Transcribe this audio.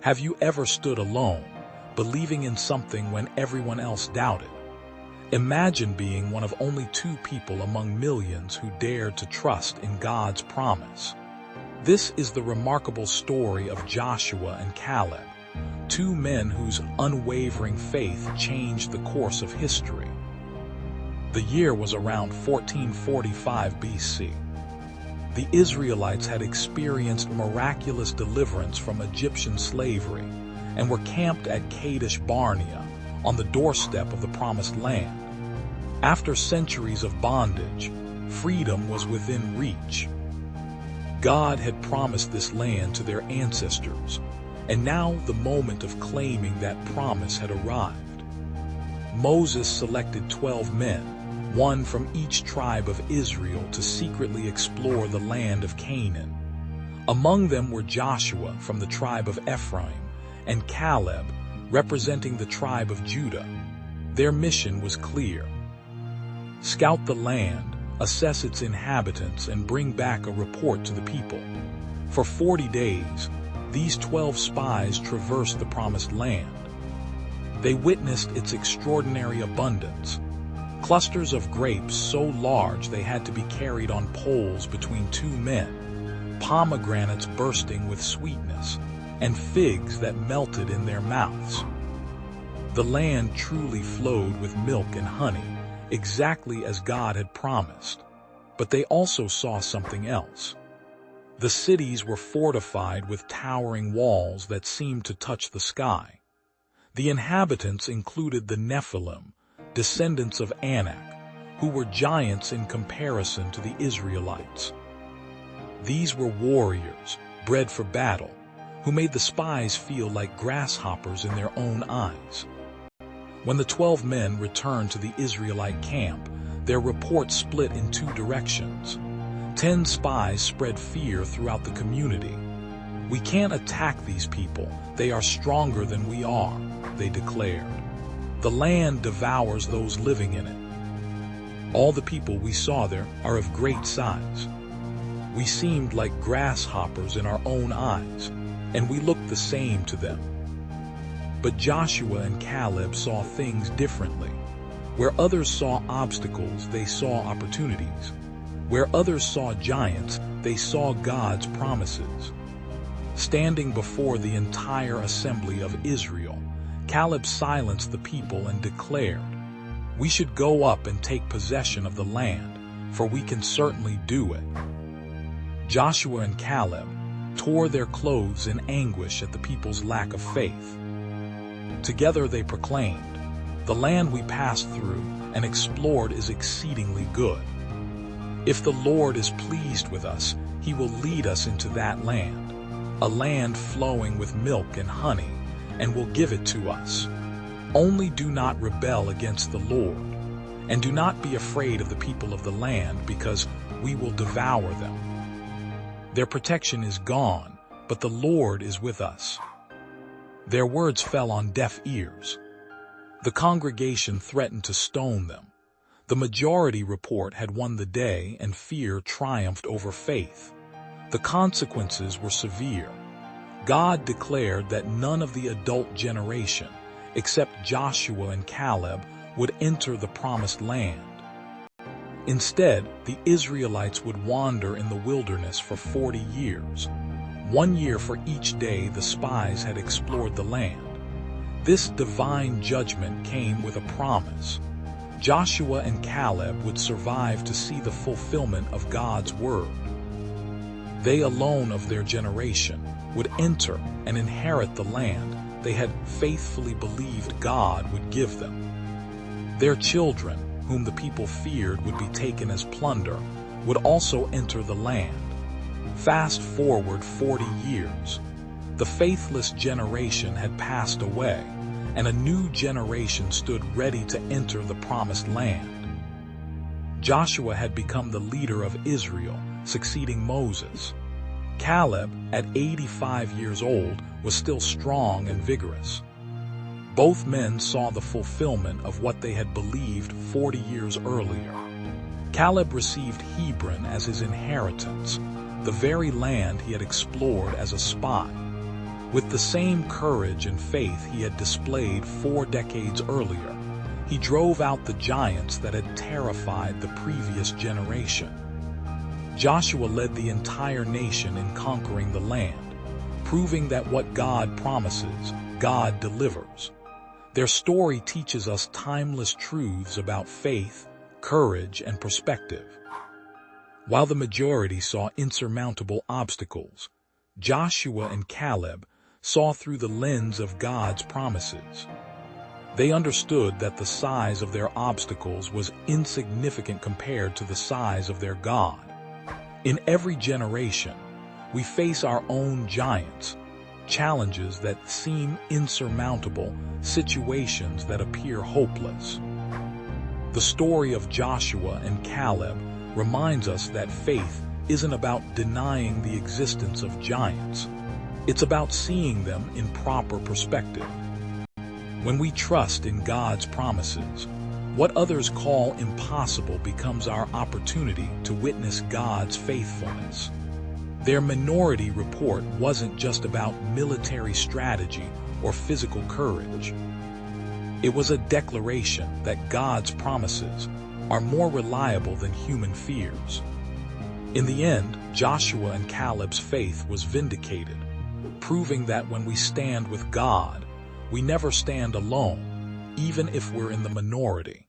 Have you ever stood alone, believing in something when everyone else doubted? Imagine being one of only two people among millions who dared to trust in God's promise. This is the remarkable story of Joshua and Caleb, two men whose unwavering faith changed the course of history. The year was around 1445 BC. The Israelites had experienced miraculous deliverance from Egyptian slavery and were camped at Kadesh Barnea on the doorstep of the Promised Land. After centuries of bondage, freedom was within reach. God had promised this land to their ancestors, and now the moment of claiming that promise had arrived. Moses selected 12 men, one from each tribe of Israel, to secretly explore the land of Canaan. Among them were Joshua from the tribe of Ephraim and Caleb, representing the tribe of Judah. Their mission was clear: scout the land, assess its inhabitants, and bring back a report to the people. For 40 days, these 12 spies traversed the Promised Land. They witnessed its extraordinary abundance. Clusters of grapes so large they had to be carried on poles between two men, pomegranates bursting with sweetness, and figs that melted in their mouths. The land truly flowed with milk and honey, exactly as God had promised. But they also saw something else. The cities were fortified with towering walls that seemed to touch the sky. The inhabitants included the Nephilim, descendants of Anak, who were giants in comparison to the Israelites. These were warriors, bred for battle, who made the spies feel like grasshoppers in their own eyes. When the 12 men returned to the Israelite camp, their report split in two directions. 10 spies spread fear throughout the community. "We can't attack these people. They are stronger than we are," they declared. "The land devours those living in it. All the people we saw there are of great size. We seemed like grasshoppers in our own eyes, and we looked the same to them." But Joshua and Caleb saw things differently. Where others saw obstacles, they saw opportunities. Where others saw giants, they saw God's promises. Standing before the entire assembly of Israel, Caleb silenced the people and declared, "We should go up and take possession of the land, for we can certainly do it." Joshua and Caleb tore their clothes in anguish at the people's lack of faith. Together they proclaimed, "The land we passed through and explored is exceedingly good. If the Lord is pleased with us, he will lead us into that land, a land flowing with milk and honey, and will give it to us. Only do not rebel against the Lord, and do not be afraid of the people of the land, because we will devour them. Their protection is gone, but the Lord is with us." Their words fell on deaf ears. The congregation threatened to stone them. The majority report had won the day, and fear triumphed over faith. The consequences were severe. God declared that none of the adult generation, except Joshua and Caleb, would enter the Promised Land. Instead, the Israelites would wander in the wilderness for 40 years, 1 year for each day the spies had explored the land. This divine judgment came with a promise. Joshua and Caleb would survive to see the fulfillment of God's word. They alone of their generation would enter and inherit the land they had faithfully believed God would give them. Their children, whom the people feared would be taken as plunder, would also enter the land. Fast forward 40 years. The faithless generation had passed away, and a new generation stood ready to enter the Promised Land. Joshua had become the leader of Israel, succeeding Moses. Caleb, at 85 years old, was still strong and vigorous. Both men saw the fulfillment of what they had believed 40 years earlier. Caleb received Hebron as his inheritance, the very land he had explored as a spy. With the same courage and faith he had displayed 4 decades earlier, he drove out the giants that had terrified the previous generation. Joshua led the entire nation in conquering the land, proving that what God promises, God delivers. Their story teaches us timeless truths about faith, courage, and perspective. While the majority saw insurmountable obstacles, Joshua and Caleb saw through the lens of God's promises. They understood that the size of their obstacles was insignificant compared to the size of their God. In every generation, we face our own giants, challenges that seem insurmountable, situations that appear hopeless. The story of Joshua and Caleb reminds us that faith isn't about denying the existence of giants. It's about seeing them in proper perspective. When we trust in God's promises, what others call impossible becomes our opportunity to witness God's faithfulness. Their minority report wasn't just about military strategy or physical courage. It was a declaration that God's promises are more reliable than human fears. In the end, Joshua and Caleb's faith was vindicated, proving that when we stand with God, we never stand alone, even if we're in the minority.